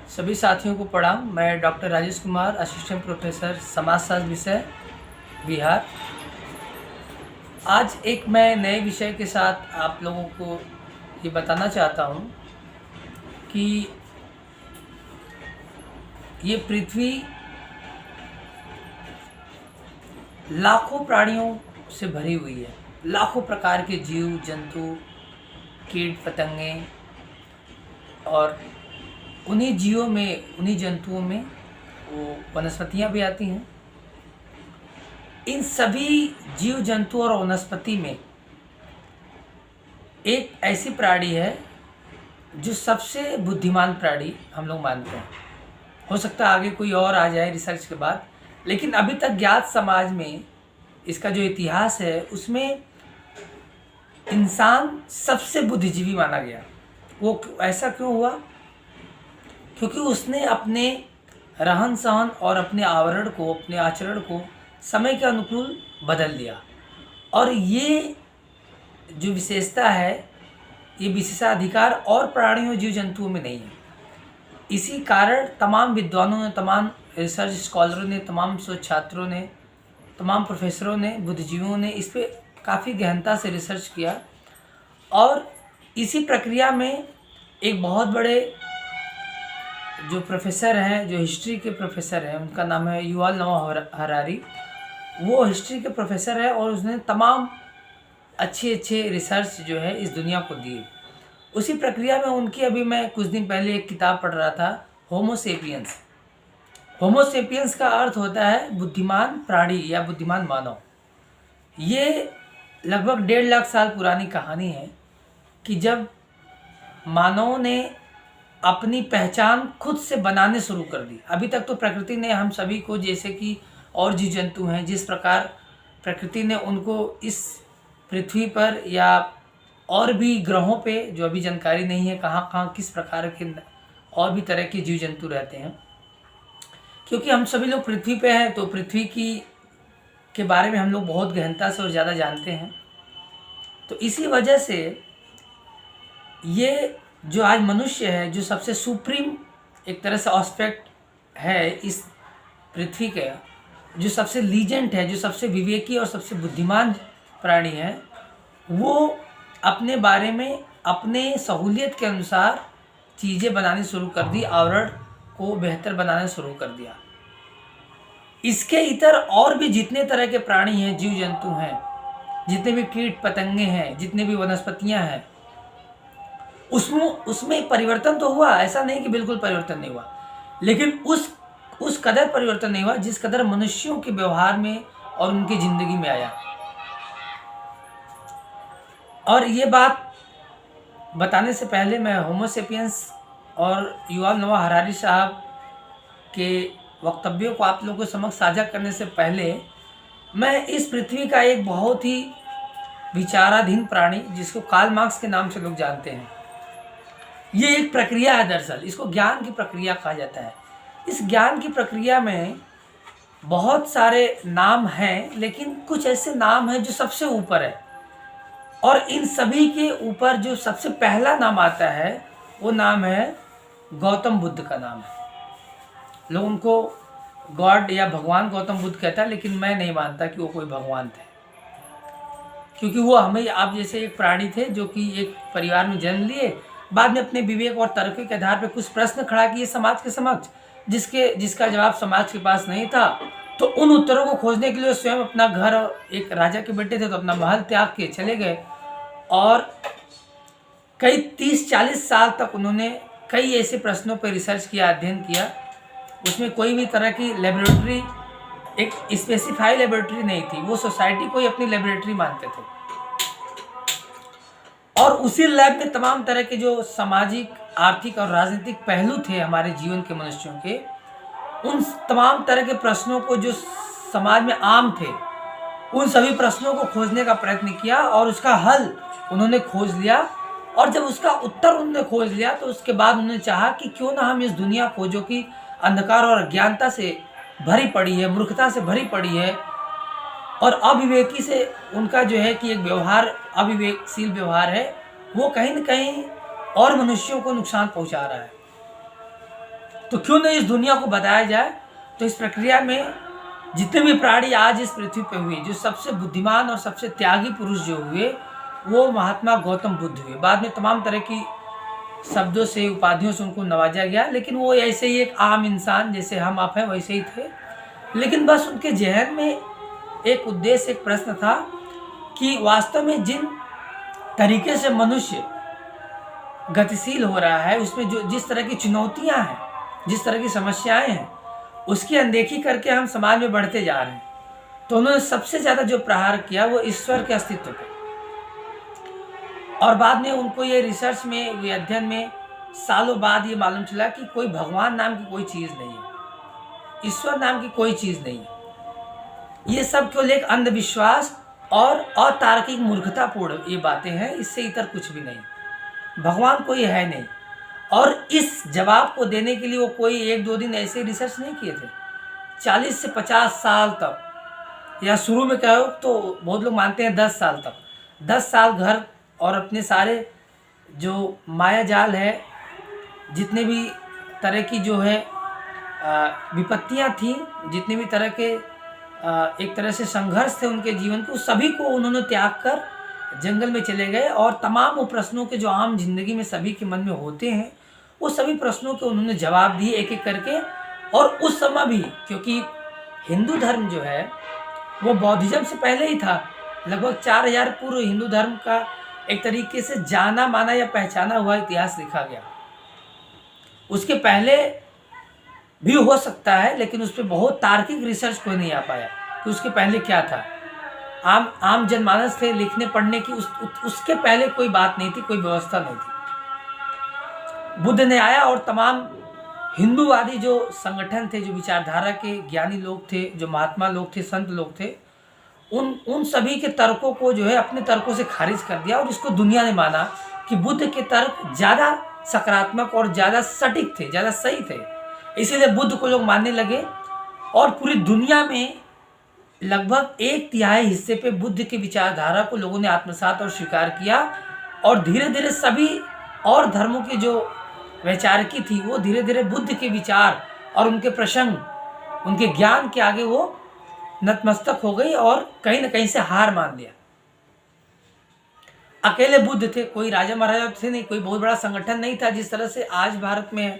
सभी साथियों को प्रणाम। मैं doctor Rajesh Kumar, assistant professor समाजशास्त्र विषय, बिहार। आज एक मैं नए विषय के साथ आप लोगों को ये बताना चाहता हूँ कि ये पृथ्वी लाखों प्राणियों से भरी हुई है। लाखों प्रकार के जीव जंतु, कीट पतंगे, और उन्हीं जीवों में, उन्हीं जंतुओं में वो वनस्पतियाँ भी आती हैं। इन सभी जीव जंतु और वनस्पति में एक ऐसी प्राणी है जो सबसे बुद्धिमान प्राणी हम लोग मानते हैं। हो सकता है आगे कोई और आ जाए रिसर्च के बाद, लेकिन अभी तक ज्ञात समाज में इसका जो इतिहास है उसमें इंसान सबसे बुद्धिजीवी माना गया। वो ऐसा क्यों हुआ? क्योंकि उसने अपने रहन सहन और अपने आवरण को, अपने आचरण को समय के अनुकूल बदल दिया। और ये जो विशेषता है, ये विशेषाधिकार और प्राणियों जीव जंतुओं में नहीं है। इसी कारण तमाम विद्वानों ने, तमाम रिसर्च स्कॉलरों ने, तमाम शोध छात्रों ने, तमाम प्रोफेसरों ने, बुद्धिजीवियों ने इस पर काफ़ी गहनता से रिसर्च किया। और इसी प्रक्रिया में एक बहुत बड़े जो प्रोफेसर हैं, जो हिस्ट्री के प्रोफेसर हैं, उनका नाम है युval नोआ हरारी। वो हिस्ट्री के प्रोफेसर है और उसने तमाम अच्छे अच्छे रिसर्च जो है इस दुनिया को दिए। उसी प्रक्रिया में उनकी, अभी मैं कुछ दिन पहले एक किताब पढ़ रहा था, होमो सेपियंस। होमो सेपियंस का अर्थ होता है बुद्धिमान प्राणी या बुद्धिमान मानव। ये लगभग 1.5 लाख साल पुरानी कहानी है कि जब मानवों ने अपनी पहचान खुद से बनाने शुरू कर दी। अभी तक तो प्रकृति ने हम सभी को, जैसे कि और जीव जंतु हैं, जिस प्रकार प्रकृति ने उनको इस पृथ्वी पर या और भी ग्रहों पे, जो अभी जानकारी नहीं है कहाँ कहाँ किस प्रकार के और भी तरह के जीव जंतु रहते हैं, क्योंकि हम सभी लोग पृथ्वी पे हैं तो पृथ्वी की के बारे में हम लोग बहुत गहनता से और ज़्यादा जानते हैं। तो इसी वजह से ये जो आज मनुष्य है, जो सबसे सुप्रीम एक तरह से एस्पेक्ट है इस पृथ्वी का, जो सबसे लीजेंट है, जो सबसे विवेकी और सबसे बुद्धिमान प्राणी है, वो अपने बारे में अपने सहूलियत के अनुसार चीज़ें बनानी शुरू कर दी, आवरण को बेहतर बनाना शुरू कर दिया। इसके इतर और भी जितने तरह के प्राणी हैं, जीव जंतु हैं, जितने भी कीट पतंगे हैं, जितने भी वनस्पतियां हैं, उसमें परिवर्तन तो हुआ, ऐसा नहीं कि बिल्कुल परिवर्तन नहीं हुआ, लेकिन उस कदर परिवर्तन नहीं हुआ जिस कदर मनुष्यों के व्यवहार में और उनकी जिंदगी में आया। और ये बात बताने से पहले मैं होमो सेपियंस और युval नोआ हरारी साहब के वक्तव्यों को आप लोगों के समक्ष साझा करने से पहले मैं इस पृथ्वी का एक बहुत ही विचाराधीन प्राणी, जिसको कार्ल मार्क्स के नाम से लोग जानते हैं, ये एक प्रक्रिया है। दरअसल इसको ज्ञान की प्रक्रिया कहा जाता है। इस ज्ञान की प्रक्रिया में बहुत सारे नाम हैं, लेकिन कुछ ऐसे नाम हैं जो सबसे ऊपर है। और इन सभी के ऊपर जो सबसे पहला नाम आता है वो नाम है गौतम बुद्ध का नाम है। लोग उनको गॉड या भगवान गौतम बुद्ध कहता है, लेकिन मैं नहीं मानता कि वो कोई भगवान थे, क्योंकि वो हमें आप जैसे एक प्राणी थे जो कि एक परिवार में जन्म लिए, बाद में अपने विवेक और तर्क के आधार पर कुछ प्रश्न खड़ा किए समाज के समक्ष, जिसका जवाब समाज के पास नहीं था। तो उन उत्तरों को खोजने के लिए स्वयं अपना घर, एक राजा के बेटे थे तो अपना महल त्याग के चले गए, और कई 30-40 साल तक उन्होंने कई ऐसे प्रश्नों पर रिसर्च किया, अध्ययन किया। उसमें कोई भी तरह की लेबोरेटरी, एक स्पेसिफाई लेबोरेटरी नहीं थी, वो सोसाइटी को ही अपनी लेबोरेटरी मानते थे। और उसी लैब में तमाम तरह के जो सामाजिक, आर्थिक और राजनीतिक पहलू थे हमारे जीवन के, मनुष्यों के, उन तमाम तरह के प्रश्नों को जो समाज में आम थे, उन सभी प्रश्नों को खोजने का प्रयत्न किया और उसका हल उन्होंने खोज लिया। और जब उसका उत्तर उन्होंने खोज लिया तो उसके बाद उन्होंने चाहा कि क्यों ना हम इस दुनिया को, जो कि अंधकार और अज्ञानता से भरी पड़ी है, मूर्खता से भरी पड़ी है, और अविवेकी से उनका जो है कि एक व्यवहार, अविवेकशील व्यवहार है, वो कहीं न कहीं और मनुष्यों को नुकसान पहुंचा रहा है। तो क्यों नहीं इस दुनिया को बताया जाए। तो इस प्रक्रिया में जितने भी प्राणी आज इस पृथ्वी पे हुए, जो सबसे बुद्धिमान और सबसे त्यागी पुरुष जो हुए वो महात्मा गौतम बुद्ध हुए। बाद में तमाम तरह की शब्दों से, उपाधियों से उनको नवाजा गया, लेकिन वो ऐसे ही एक आम इंसान जैसे हम आप हैं वैसे ही थे। लेकिन बस उनके जहन में एक उद्देश्य, एक प्रश्न था कि वास्तव में जिन तरीके से मनुष्य गतिशील हो रहा है, उसमें जो जिस तरह की चुनौतियां हैं, जिस तरह की समस्याएं हैं, उसकी अनदेखी करके हम समाज में बढ़ते जा रहे हैं। तो उन्होंने सबसे ज़्यादा जो प्रहार किया वो ईश्वर के अस्तित्व पे। और बाद में उनको ये रिसर्च में, ये अध्ययन में सालों बाद ये मालूम चला कि कोई भगवान नाम की कोई चीज़ नहीं है, ईश्वर नाम की कोई चीज़ नहीं है। ये सब केवल एक अंधविश्वास और अतार्किक मूर्खतापूर्ण ये बातें हैं, इससे इतर कुछ भी नहीं। भगवान कोई है नहीं। और इस जवाब को देने के लिए वो कोई एक दो दिन ऐसे रिसर्च नहीं किए थे, 40 से 50 साल तक, या शुरू में कहो तो बहुत लोग मानते हैं 10 साल तक, 10 साल घर और अपने सारे जो माया जाल है, जितने भी तरह की जो है विपत्तियां थी, जितने भी तरह के एक तरह से संघर्ष थे उनके जीवन को, सभी को उन्होंने त्याग कर जंगल में चले गए। और तमाम वो प्रश्नों के जो आम जिंदगी में सभी के मन में होते हैं, वो सभी प्रश्नों के उन्होंने जवाब दिए एक एक करके। और उस समय भी, क्योंकि हिंदू धर्म जो है वो बौद्धिज्म से पहले ही था, लगभग 4000 पूर्व हिंदू धर्म का एक तरीके से जाना माना या पहचाना हुआ इतिहास लिखा गया। उसके पहले भी हो सकता है, लेकिन उस पर बहुत तार्किक रिसर्च कोई नहीं आ पाया कि उसके पहले क्या था। आम जनमानस थे, लिखने पढ़ने की उसके पहले कोई बात नहीं थी, कोई व्यवस्था नहीं थी। बुद्ध ने आया और तमाम हिंदूवादी जो संगठन थे, जो विचारधारा के ज्ञानी लोग थे, जो महात्मा लोग थे, संत लोग थे, उन सभी के तर्कों को जो है अपने तर्कों से खारिज कर दिया। और इसको दुनिया ने माना कि बुद्ध के तर्क ज़्यादा सकारात्मक और ज़्यादा सटीक थे, ज़्यादा सही थे। इसीलिए बुद्ध को लोग मानने लगे। और पूरी दुनिया में लगभग 1/3 हिस्से पे बुद्ध की विचारधारा को लोगों ने आत्मसात और स्वीकार किया। और धीरे धीरे सभी और धर्मों की जो वैचारिकी थी, वो धीरे धीरे बुद्ध के विचार और उनके प्रसंग, उनके ज्ञान के आगे वो नतमस्तक हो गई और कहीं ना कहीं से हार मान लिया। अकेले बुद्ध थे, कोई राजा महाराजा थे नहीं, कोई बहुत बड़ा संगठन नहीं था जिस तरह से आज भारत में है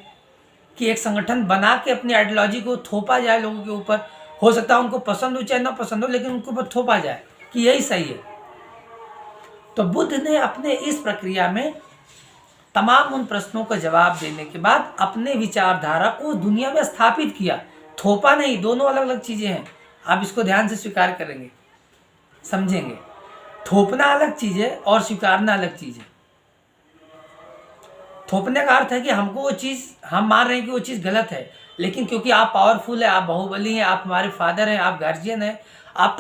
कि एक संगठन बना के अपनी आइडियोलॉजी को थोपा जाए लोगों के ऊपर। हो सकता है उनको पसंद हो चाहे ना पसंद हो, लेकिन उनके ऊपर थोपा जाए कि यही सही है। तो बुद्ध ने अपने इस प्रक्रिया में तमाम उन प्रश्नों का जवाब देने के बाद अपने विचारधारा को दुनिया में स्थापित किया। थोपा नहीं, दोनों अलग अलग चीज़ें हैं। आप इसको ध्यान से स्वीकार करेंगे, समझेंगे। थोपना अलग चीज़ है और स्वीकारना अलग चीज़ है। थोपने का अर्थ है कि हमको वो चीज़, हम मान रहे हैं कि वो चीज़ गलत है, लेकिन क्योंकि आप पावरफुल है, आप बाहुबली हैं, आप हमारे फादर हैं, आप गार्जियन हैं, आप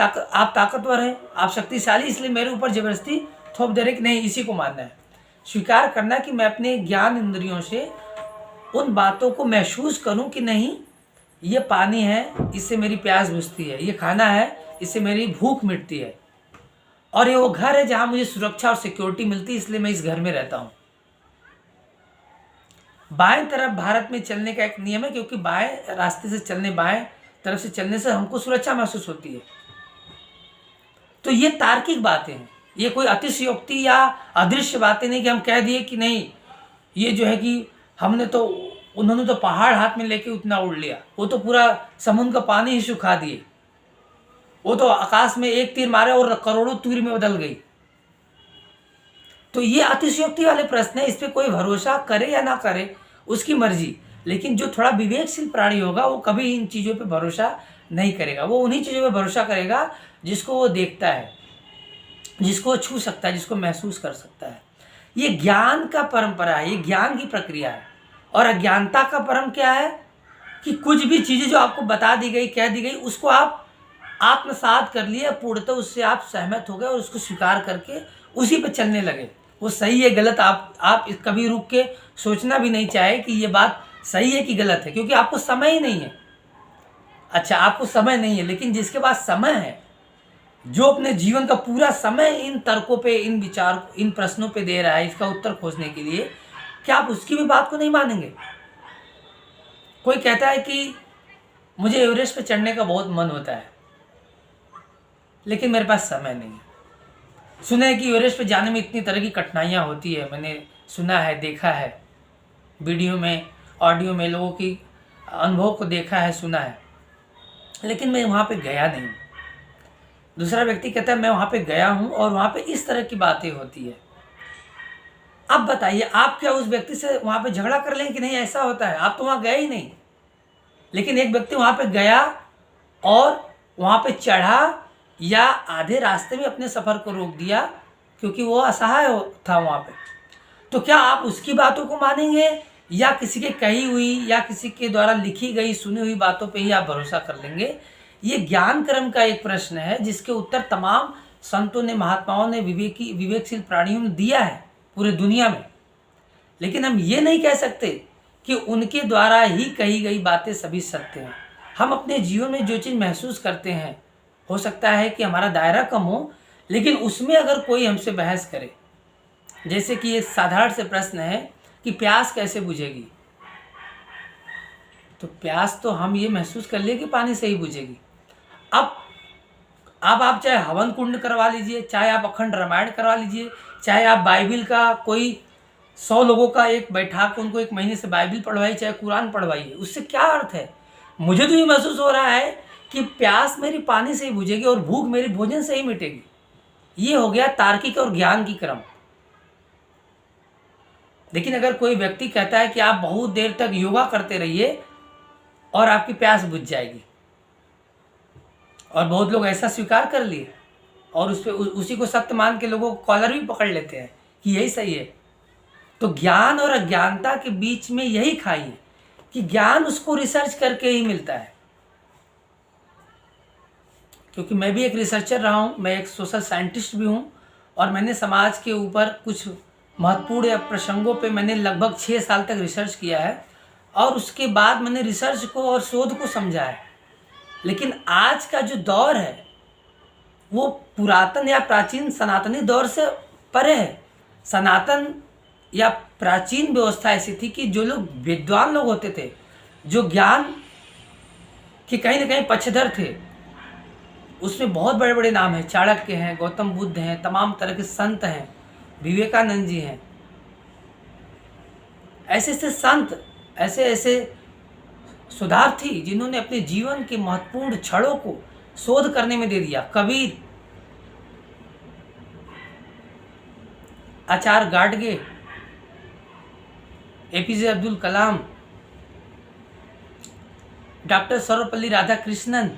ताकतवर हैं, आप शक्तिशाली, इसलिए मेरे ऊपर ज़बरदस्ती थोप दे रहे कि नहीं इसी को मानना है। स्वीकार करना कि मैं अपने ज्ञान इंद्रियों से उन बातों को महसूस करूं कि नहीं ये पानी है, इससे मेरी प्यास बुझती है, ये खाना है, इससे मेरी भूख मिटती है, और ये वो घर है जहां मुझे सुरक्षा और सिक्योरिटी मिलती है, इसलिए मैं इस घर में रहता हूं। बाएं तरफ भारत में चलने का एक नियम है, क्योंकि बाएं रास्ते से चलने, बाएं तरफ से चलने से हमको सुरक्षा महसूस होती है। तो ये तार्किक बातें हैं, ये कोई अतिशयोक्ति या अदृश्य बातें नहीं कि हम कह दिए कि नहीं ये जो है कि उन्होंने तो पहाड़ हाथ में लेके उतना उड़ लिया, वो तो पूरा समुद्र का पानी ही सुखा दिए, वो तो आकाश में एक तीर मारे और करोड़ों तीर में बदल गई। तो ये अतिशयोक्ति वाले प्रश्न है, इस पर कोई भरोसा करे या ना करे उसकी मर्जी। लेकिन जो थोड़ा विवेकशील प्राणी होगा वो कभी इन चीज़ों पे भरोसा नहीं करेगा। वो उन्हीं चीज़ों पे भरोसा करेगा जिसको वो देखता है, जिसको वो छू सकता है, जिसको महसूस कर सकता है। ये ज्ञान का परंपरा है, ये ज्ञान की प्रक्रिया है। और अज्ञानता का परम क्या है कि कुछ भी चीज़ें जो आपको बता दी गई, कह दी गई, उसको आप आत्मसात कर लिए, पूर्णतः उससे आप सहमत हो गए और उसको स्वीकार करके उसी पे चलने लगे। वो सही है गलत आप कभी रुक के सोचना भी नहीं चाहे कि ये बात सही है कि गलत है, क्योंकि आपको समय ही नहीं है। अच्छा, आपको समय नहीं है, लेकिन जिसके पास समय है, जो अपने जीवन का पूरा समय इन तर्कों पे, इन विचार, इन प्रश्नों पे दे रहा है इसका उत्तर खोजने के लिए, क्या आप उसकी भी बात को नहीं मानेंगे? कोई कहता है कि मुझे एवरेस्ट पे चढ़ने का बहुत मन होता है, लेकिन मेरे पास समय नहीं है। सुना है कि एवरेस्ट पे जाने में इतनी तरह की कठिनाइयाँ होती है, मैंने सुना है, देखा है, वीडियो में, ऑडियो में लोगों की अनुभव को देखा है, सुना है, लेकिन मैं वहाँ पे गया नहीं। दूसरा व्यक्ति कहता है मैं वहाँ पे गया हूँ और वहाँ पे इस तरह की बातें होती है। अब बताइए, आप क्या उस व्यक्ति से वहाँ पे झगड़ा कर लेंगे कि नहीं ऐसा होता है? आप तो वहाँ गए ही नहीं। लेकिन एक व्यक्ति वहाँ पे गया और वहाँ पे चढ़ा या आधे रास्ते में अपने सफ़र को रोक दिया क्योंकि वो असहाय था वहाँ पे। तो क्या आप उसकी बातों को मानेंगे या किसी के कही हुई या किसी के द्वारा लिखी गई सुनी हुई बातों पे ही आप भरोसा कर लेंगे? ये ज्ञान कर्म का एक प्रश्न है जिसके उत्तर तमाम संतों ने, महात्माओं ने, विवेकशील प्राणियों ने दिया है पूरे दुनिया में। लेकिन हम ये नहीं कह सकते कि उनके द्वारा ही कही गई बातें सभी सत्य हैं। हम अपने जीवन में जो चीज़ महसूस करते हैं, हो सकता है कि हमारा दायरा कम हो, लेकिन उसमें अगर कोई हमसे बहस करे, जैसे कि ये साधारण से प्रश्न है कि प्यास कैसे बुझेगी, तो प्यास तो हम ये महसूस कर लिए कि पानी से ही बुझेगी। अब आप चाहे हवन कुंड करवा लीजिए, चाहे आप अखंड रामायण करवा लीजिए, चाहे आप बाइबिल का कोई 100 लोगों का एक बैठा के उनको 1 महीने से बाइबिल पढ़वाइए, चाहे कुरान पढ़वाइए, उससे क्या अर्थ है? मुझे तो ये महसूस हो रहा है कि प्यास मेरी पानी से ही बुझेगी और भूख मेरी भोजन से ही मिटेगी। ये हो गया तार्किक और ज्ञान की क्रम। लेकिन अगर कोई व्यक्ति कहता है कि आप बहुत देर तक योगा करते रहिए और आपकी प्यास बुझ जाएगी, और बहुत लोग ऐसा स्वीकार कर लिए और उसी को सत्य मान के लोगों को कॉलर भी पकड़ लेते हैं कि यही सही है। तो ज्ञान और अज्ञानता के बीच में यही खाई है कि ज्ञान उसको रिसर्च करके ही मिलता है। क्योंकि मैं भी एक रिसर्चर रहा हूँ, मैं एक सोशल साइंटिस्ट भी हूँ, और मैंने समाज के ऊपर कुछ महत्वपूर्ण प्रसंगों पे मैंने लगभग 6 साल तक रिसर्च किया है, और उसके बाद मैंने रिसर्च को और शोध को समझा है। लेकिन आज का जो दौर है वो पुरातन या प्राचीन सनातनी दौर से परे है। सनातन या प्राचीन व्यवस्था ऐसी थी कि जो लोग विद्वान लोग होते थे, जो ज्ञान के कहीं ना कहीं पक्षधर थे, उसमें बहुत बड़े बड़े नाम हैं, चाणक्य हैं, गौतम बुद्ध हैं, तमाम तरह के संत हैं, विवेकानंद जी हैं। ऐसे ऐसे संत, ऐसे ऐसे सुधार्थी जिन्होंने अपने जीवन के महत्वपूर्ण क्षणों को शोध करने में दे दिया। कबीर, आचार्य गाडगे, एपीजे अब्दुल कलाम, डॉक्टर सर्वपल्ली राधाकृष्णन,